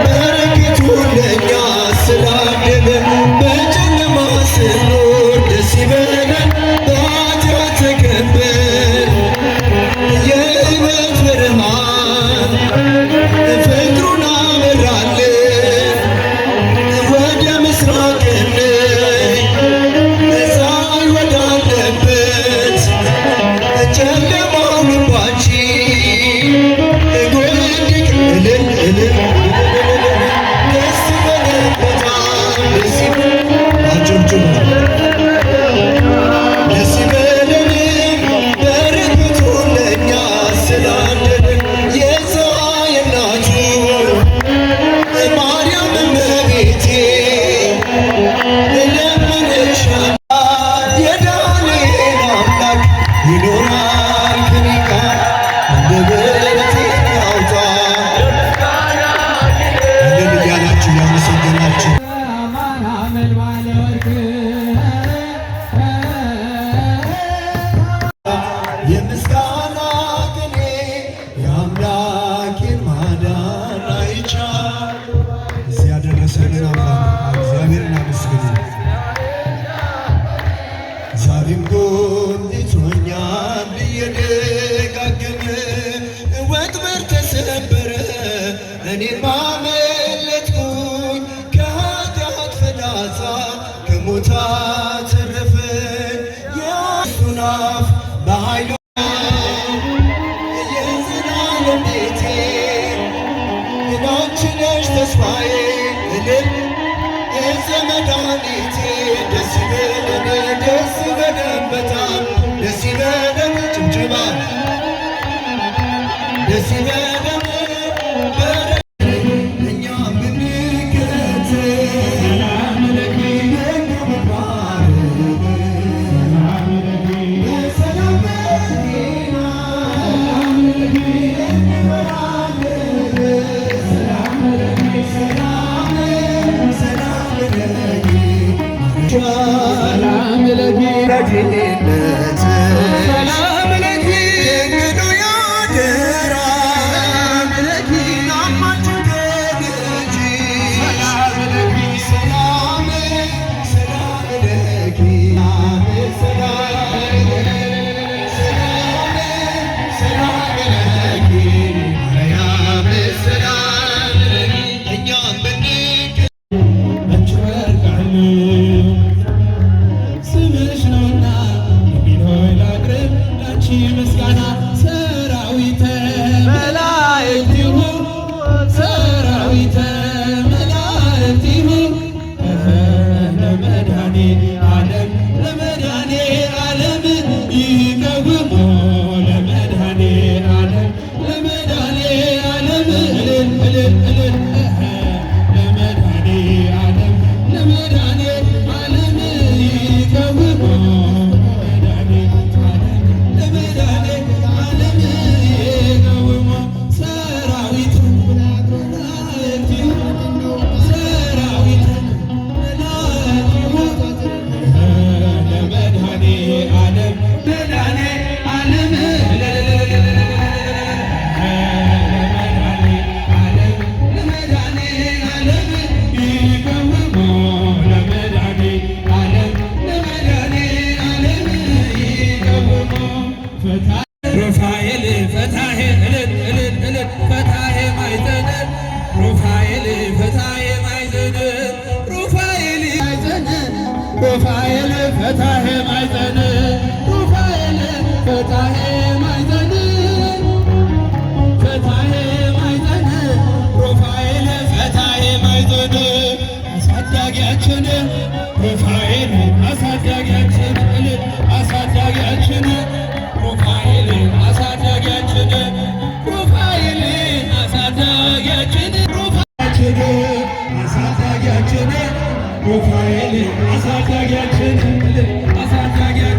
በረከቱ ለእኛ ስላደለ በጨለማ ስንኖር ደስ ይበለን በኃጢአት ተከበን የሕይወት ብርሃን ፍቅሩን አበራልን ወደ ምስራቅ እንይ ፀሐይ ወዳለበት ጨለማው ልባችን ጎድቅ እልል እልል ደስ ይበለን በጣም ደስ ይበለን አጨብጭቡ ደስ ይበለን በረከቱ ለእኛ ስላደለን የፀሐይ እናቱ ማርያም እመቤቴ እለምንሻለሁ የዳንኤል አምላክ ይኖራል ከኔ ጋር አንደበቴን ያውጣ እልል እያላችሁ ያመሰገናችሁ የምስጋና ቅኔ የአምላኬን ማዳን አይቻል እዚህ ያደረሰንን አምላክ እግዚአብሔርን አመስግኑ። ዛሬም ጎብኝቶኛል እየደጋገመ ወጥመድ ተሰበረ እኔም አመለጥኩኝ ከኃጢአት ፍላጻ ከሞት አተረፈኝ የእሱን አፍ በኃይሉ የዘላለም ቤቴ አንቺ ነሽ ተስፋዬ እልል መድኃኒቴ ደስ ይበለን ደስ ይበለን በጣም ደስ ይበለን ጭብጨባ ደስ ይበለን እኛም ብንከተል ሰላም ለኪ በሰላም መኪና ሰላም ለኪ ረድኤት ሰላም ለኪ ድንግሉ ያደራ ለኪ ናማችን ከልጅ ሰላም ለኪ ሰላም ሰላም ለኪ ሰላም ለኪ ማርያም ሰላም ለኪ እኛም ብንክ ስምሽ ነውና የሚሆን ላቅርብ ላንቺ ምስጋና ሰራዊተ መላእክቲሁ ሰራዊተ መላእክቲሁ ለመድኃኔዓለም ለመድኃኔዓለም ይቀውሙ ለመድኃኔዓለም ለመድኃኔዓለም እልል እልል እልል ለመድኃኔዓለም ለመድኃኔዓለም ይቀውሙ ለመድኃኔዓለም ይቀውሙ ሰራዊተ መላእክቲሁ ሰራዊተ መላእክቲሁ ለመድኃኔዓለም መድኃኔዓለም ለመድኃኔዓለም ይቀውሙ ለመድኃኔዓለም ለመድኃኔዓለም ይቀውሙ ሩፋኤል ፈታሄ እልል እልል እልል ፈታሄ ማይዘን ሩፋኤል ፈታሄ ማይዘን ሩፋኤል ማይዘን ሩፋኤል ፈታሄ ማይዘን ሩፋኤል ፈታሄ ማይዘን ፈታሄ ማይዘን ሩፋኤል ፈታሄ ማይዘን አሳዳጊያችን ሩፋኤል አሳዳጊያችን እልል አሳዳጊያችን ሩፋኤል አሳዳጊያችን ሩፋኤል አሳዳጊያችን አሳዳጊያችን ሩፋኤል አሳዳጊያችን አሳዳጊያችን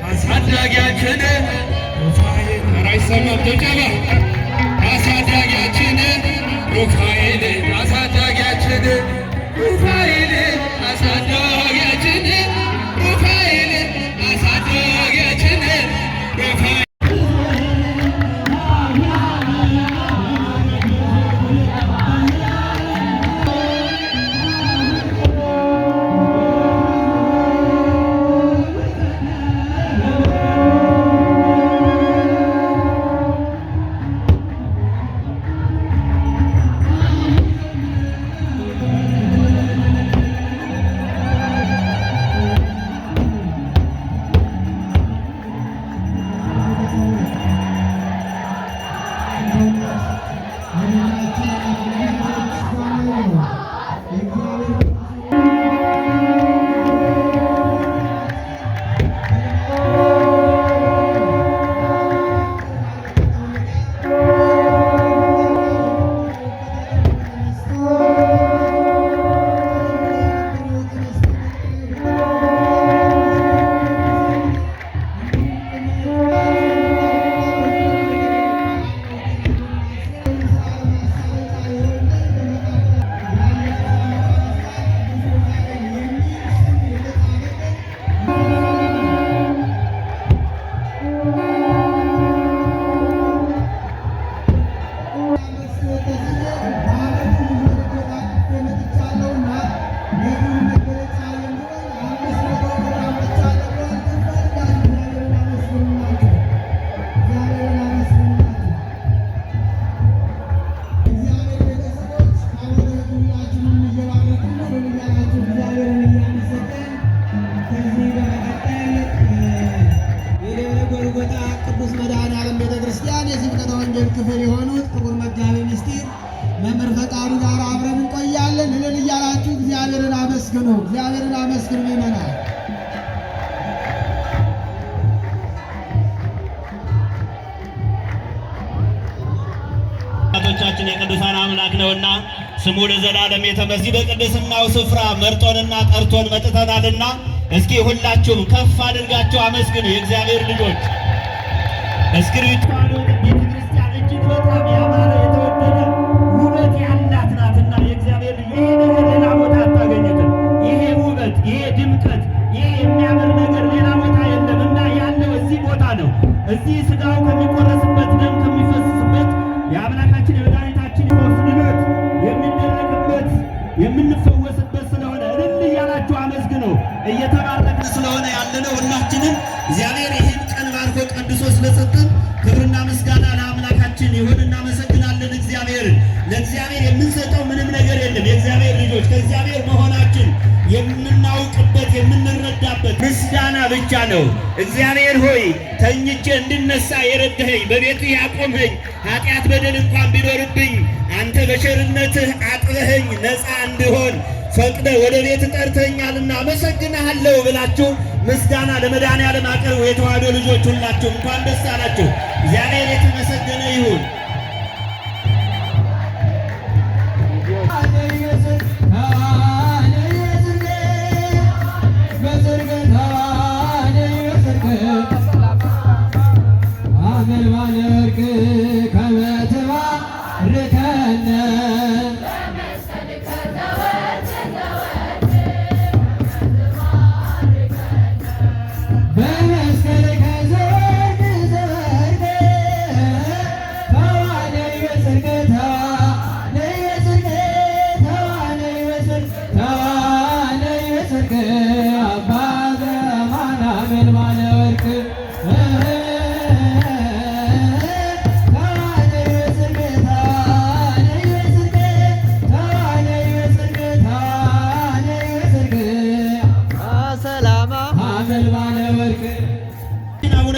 አሳዳጊያችን ሩፋኤል አይሰማም ጭብጨባ አሳዳጊያችን ሩፋኤል አሳዳጊያችን ሩፋኤል አሳዳጊያችን ሩፋኤል አሳዳጊያችን ሩፋኤል ክፍል የሆኑት ክቡር መጋቤ ምስጢር መምህር ፈቃዱ ጋር አብረን እንቆያለን። እልል እያላችሁ እግዚአብሔርን አመስግኑ፣ እግዚአብሔርን አመስግኑ ይመናል። አባቶቻችን የቅዱሳን አምላክ ነውና ስሙ ለዘላለም የተመሰገነ በቅድስናው ስፍራ መርጦንና ጠርቶን መጥተናልና እስኪ ሁላችሁም ከፍ አድርጋችሁ አመስግኑ። የእግዚአብሔር ልጆች እስክሪብቷን ቤተክርስቲያን እጅግ በጣም ያማረ የተወደደ ውበት ያላት ናትና የእግዚአብሔር ልጅ ይሄ ነገር ሌላ ቦታ አታገኙትም። ይሄ ውበት፣ ይሄ ድምቀት፣ ይሄ የሚያምር ነገር ሌላ ቦታ የለም እና ያለው እዚህ ቦታ ነው። እዚህ ስጋው ከሚቆረስበት ደም ከሚፈስስበት የአምላካችን የመድኃኒታችን ልደት የሚደረግበት የምንፈወስበት ስለሆነ እልል እያላችሁ አመስግኑ። እየተባረክን ስለሆነ ያለነው ሁላችንም እግዚአብሔር ይህን ቀን ባርኮ ቀድሶ ስለሰጠን ክብርና ምስጋና ለአምላካችን ይሁን። እናመሰግናለን እግዚአብሔርን። ለእግዚአብሔር የምንሰጠው ምንም ነገር የለም። የእግዚአብሔር ልጆች ከእግዚአብሔር መሆናችን የምናውቅበት የምንረዳበት ምስጋና ብቻ ነው። እግዚአብሔር ሆይ ተኝቼ እንድነሳ የረዳኸኝ፣ በቤትህ ያቆምኸኝ፣ ኃጢአት በደል እንኳን ቢኖርብኝ አንተ በቸርነትህ አጥበኸኝ ነፃ እንድሆን ፈቅደ ወደ ቤት ጠርተኛልና አመሰግንሃለሁ ብላችሁ ምስጋና ለመድኃኔዓለም አቅርቡ። የተዋሕዶ ልጆች ሁላችሁ እንኳን ደስ አላችሁ። እግዚአብሔር የተመሰገነ ይሁን።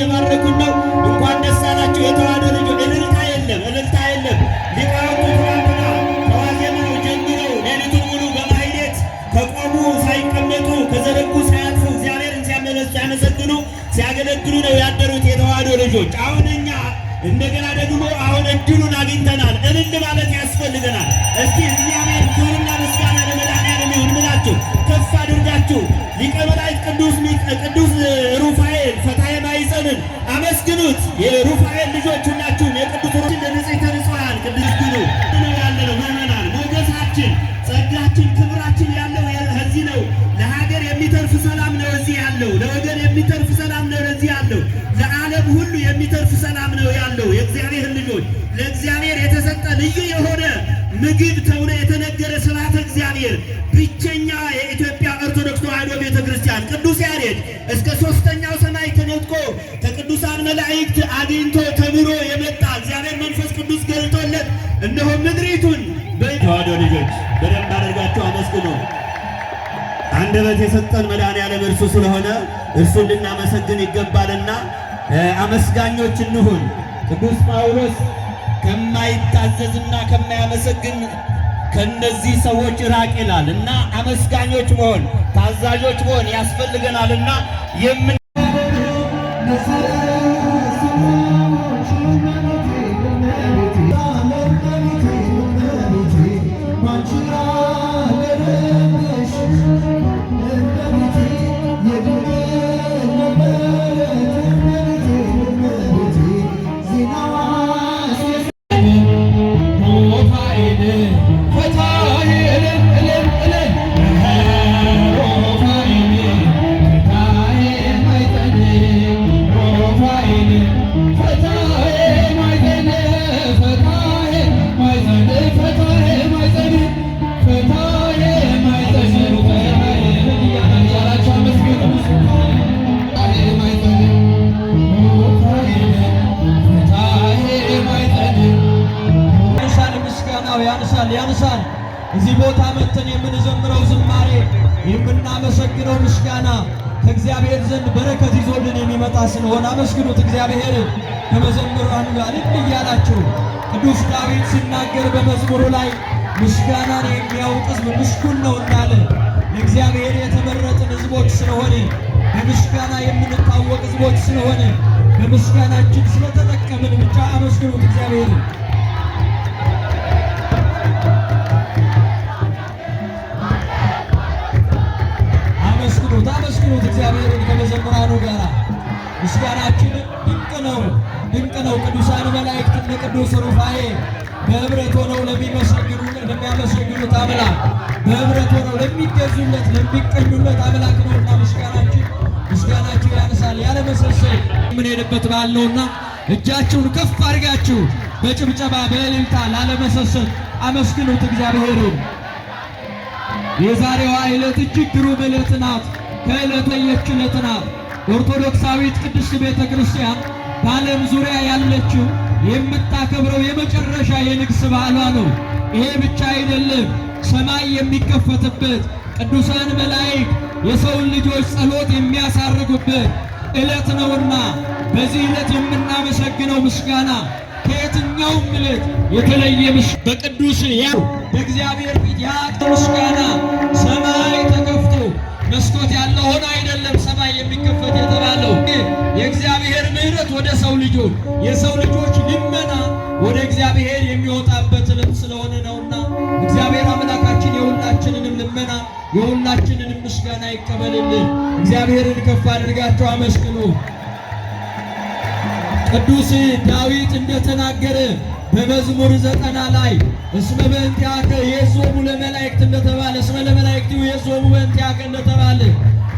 የባረኩን ነው። እንኳን ደስ አላችሁ የተዋሕዶ ልጆች። እልልታ የለም፣ እልልታ የለም። ሊቃውንቱ ትናንትና ከዋዜማው ጀምረው ሌሊቱን ሙሉ በማህሌት ከቆሙ ሳይቀመጡ ከዘረጉ ሳያጥፉ እግዚአብሔርን ሲያመሰግኑ ሲያገለግሉ ነው ያደሩት የተዋሕዶ ልጆች። አሁን እኛ እንደገና ደግሞ አሁን እድሉን አግኝተናል። እልል ማለት ያስፈልገናል። እስኪ እግዚአብሔር ክብርና ምስጋና ለመድኃኔዓለም ይሁን ብላችሁ ከፍ አድርጋችሁ ሊቀ መላእክት ቅዱስ ሩፋኤል ፈታሔ ያሉት የሩፋኤል ልጆች ሁላችሁም የቅዱስ ለንጽሕተ ንጹሐን ቅዱስ ግኑ ነው ያለነው ምዕመናን። ሞገሳችን፣ ጸጋችን፣ ክብራችን ያለው እዚህ ነው። ለሀገር የሚተርፍ ሰላም ነው እዚህ ያለው። ለወገን የሚተርፍ ሰላም ነው እዚህ ያለው። ለዓለም ሁሉ የሚተርፍ ሰላም ነው ያለው። የእግዚአብሔር ልጆች ለእግዚአብሔር የተሰጠ ልዩ የሆነ ምግብ ተብሎ የተነገረ ስብሐተ እግዚአብሔር ብቸኛ የኢትዮጵያ ኦርቶዶክስ ተዋሕዶ ቤተ ክርስቲያን ቅዱስ ያሬድ እስከ ሦስተኛው ሰማይ ተነጥቆ ከቅዱሳን መላእክት አግኝቶ ተምሮ የመጣ እግዚአብሔር መንፈስ ቅዱስ ገልጦለት እነሆ ምድሪቱን ተዋሕዶ ልጆች በደንብ አድርጋችሁ አመስግኑ። አንደበት የሰጠን መድኃኔዓለም እርሱ ስለሆነ እርሱን ልናመሰግን ይገባልና አመስጋኞች እንሁን። ቅዱስ ጳውሎስ ከማይታዘዝና ከማያመሰግን ከነዚህ ሰዎች ራቅ ይላል እና አመስጋኞች መሆን ታዛዦች መሆን ያስፈልገናልና ያንሳል። እዚህ ቦታ መተን የምንዘምረው ዝማሬ የምናመሰግነው ምስጋና ከእግዚአብሔር ዘንድ በረከት ይዞልን የሚመጣ ስለሆነ አመስግኑት እግዚአብሔር። ከመዘምራኑ ጋር እያላችሁ ቅዱስ ዳዊት ሲናገር በመዝሙሩ ላይ ምስጋናን የሚያውቅ ሕዝብ ምስጉን ነው እንዳለ ለእግዚአብሔር የተመረጥን ሕዝቦች ስለሆነ በምስጋና የምንታወቅ ሕዝቦች ስለሆነ በምስጋናችን ስለተጠቀምን ብቻ አመስግኑት እግዚአብሔር። አመስግኑት እግዚአብሔርን ከመዘምራኑ ጋር። ምስጋናችን ድንቅ ነው፣ ድንቅ ነው። ቅዱሳን መላእክት እነ ቅዱስ ሩፋኤል በኅብረት ሆነው ለሚያመሰግኑት አምላክ በኅብረት ሆነው ለሚገዙለት ለሚቀኙለት አምላክ ነውና ምስጋናችሁ ያንሳል ያለመሰልቸት የምንሄድበት በዓል ነውና እጃችሁን ከፍ አድርጋችሁ በጭብጨባ በእልልታ ላለመሰልቸት አመስግኑት እግዚአብሔርን። የዛሬዋ ዕለት እጅግ ግሩም ዕለት ናት። ከዕለት ለየች ዕለት ናት። ኦርቶዶክሳዊት ቅድስት ቤተ ክርስቲያን በዓለም ዙሪያ ያለችው የምታከብረው የመጨረሻ የንግስ በዓሏ ነው። ይሄ ብቻ አይደለም፣ ሰማይ የሚከፈትበት ቅዱሳን መላእክት የሰውን ልጆች ጸሎት የሚያሳርጉበት ዕለት ነውና በዚህ ዕለት የምናመሰግነው ምስጋና ከየትኛውም ዕለት የተለየ በቅዱስ ያው በእግዚአብሔር ፊት ያቀ ምስጋና ሰማይ ተከፍቶ መስኮት ያለው ሆኖ አይደለም ሰማይ የሚከፈት የተባለው የእግዚአብሔር ምሕረት ወደ ሰው ልጆች የሰው ልጆች ልመና ወደ እግዚአብሔር የሚወጣበት ዕለት ስለሆነ ነውና እግዚአብሔር አምላካችን የሁላችንንም ልመና የሁላችንንም ምስጋና ይቀበልልን። እግዚአብሔርን ከፍ አድርጋችሁ አመስግኑ። ቅዱስ ዳዊት እንደተናገረ በመዝሙር 90 ላይ እስመ በእንቲአከ ይእዜሙ ለመላእክት እንደተባለ እስመ ለመላእክት ይእዜሙ በእንቲአከ እንደተባለ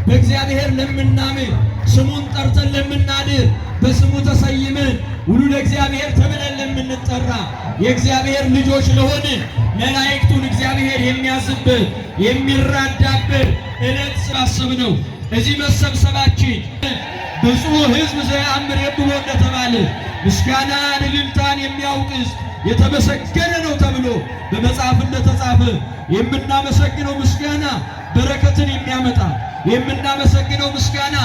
በእግዚአብሔር ለምናምን ስሙን ጠርተን ለምናድር በስሙ ተሰይመን ውሉደ እግዚአብሔር ተብለን ለምንጠራ የእግዚአብሔር ልጆች ለሆነ መላእክቱን እግዚአብሔር የሚያዝበት የሚራዳበት ዕለት ስላስብ ነው። እዚህ መሰብሰባችን ብፁዕ ሕዝብ ዘየአምር የብሎ እንደተባለ ምስጋና እልልታን የሚያውቅ ሕዝብ የተመሰገነ ነው ተብሎ በመጽሐፍ እንደተጻፈ የምናመሰግነው ምስጋና በረከትን የሚያመጣ የምናመሰግነው ምስጋና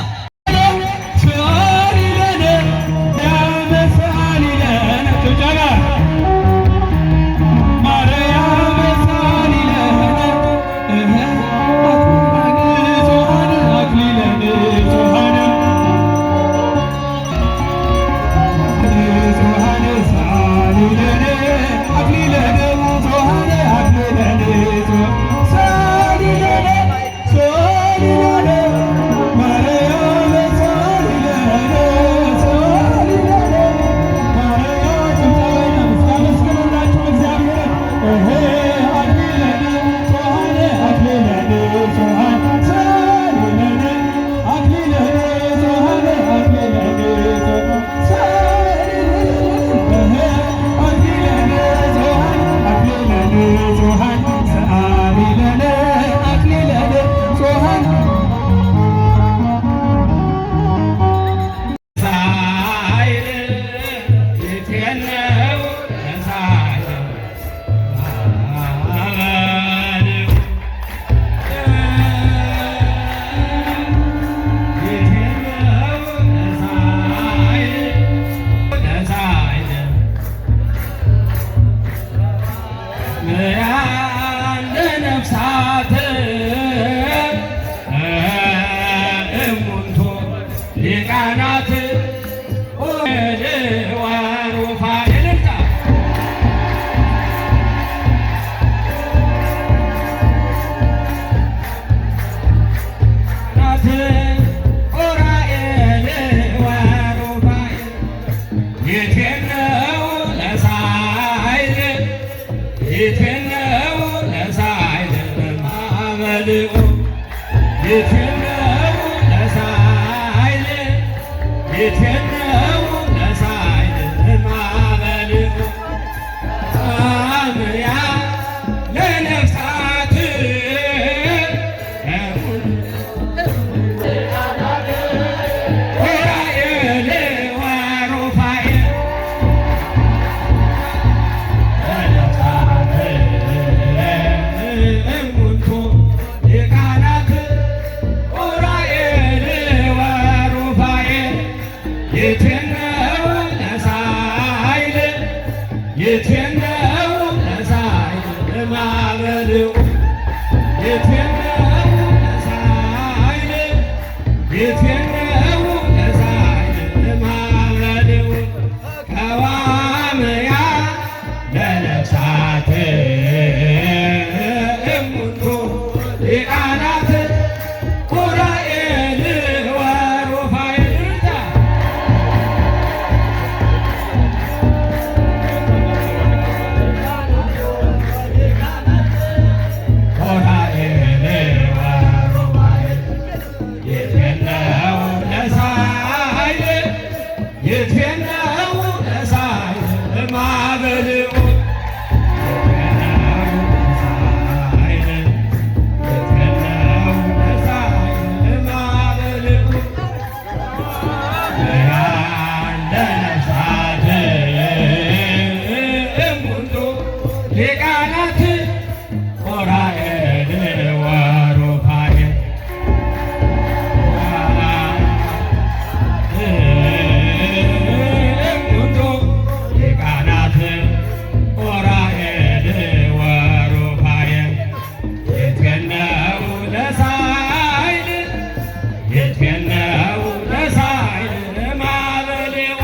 Maria ነው ለሳይል ማበልዑ አምያ ለነፍሳት ዑራኤል ወሩፋኤል ለነፍሳት እሙንቱ ሊቃናት ዑራኤል ወሩፋኤል ይትነው ለሳይል ይትነው ለሳይል ማበልዑ ይትነው ለሳይል ይትነው ለሳይል ማበልዑ ቀዋምያ ለነፍሳት እሙንቱ ሊቃናት ዑራኤል ወሩፋኤል ዑራኤል ወሩፋኤል ይትነው ለሳይል ይትነው ለሳይል ማበልዑ ሊቃናት ዑራኤል ወሩፋኤል እሙንቱ ሊቃናት ዑራኤል ወሩፋኤል ይትገነው ለሳይል ይትገነው ለሳይል ማበልዑ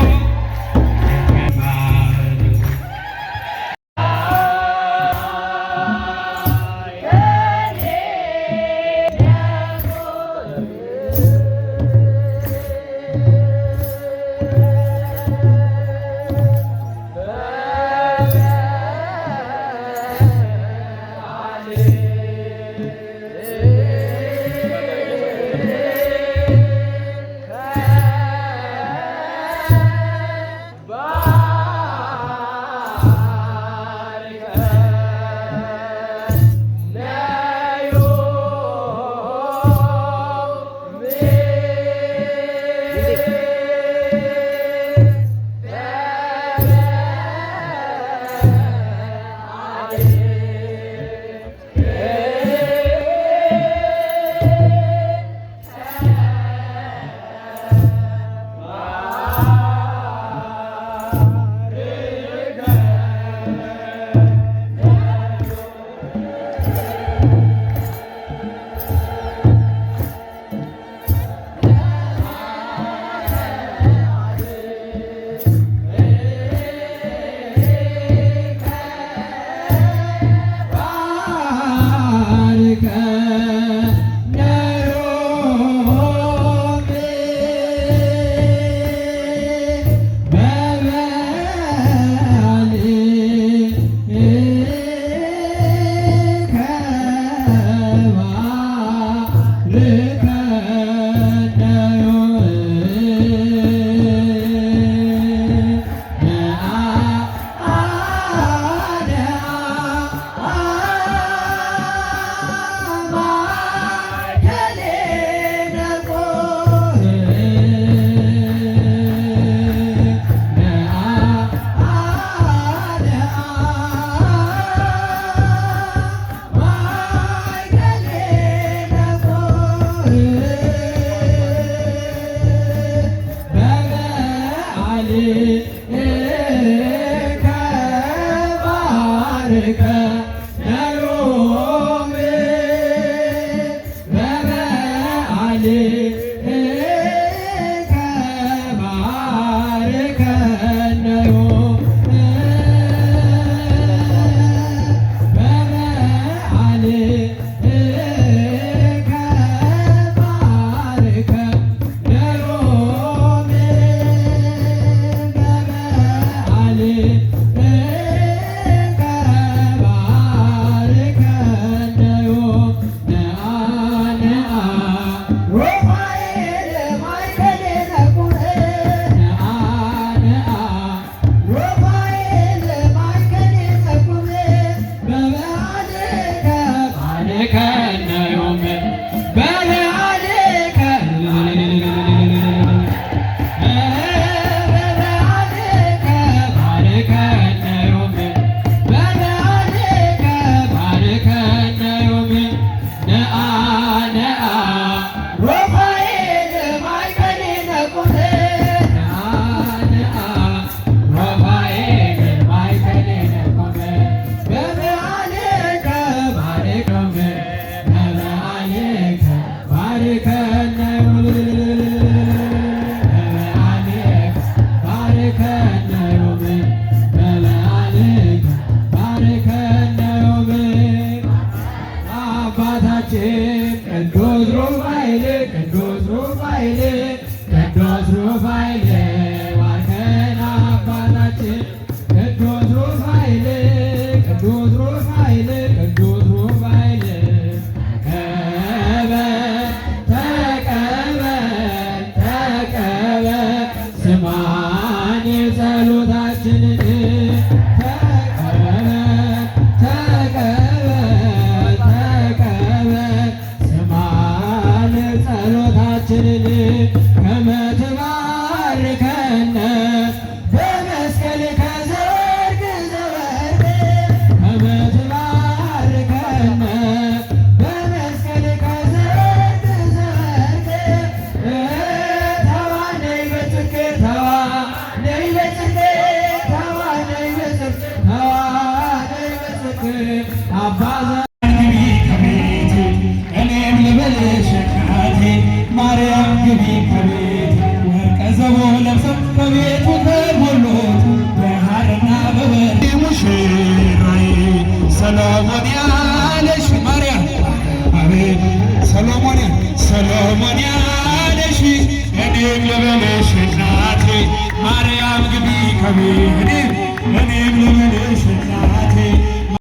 ሰሎሞን ያለሽ እኔም ልበልሽ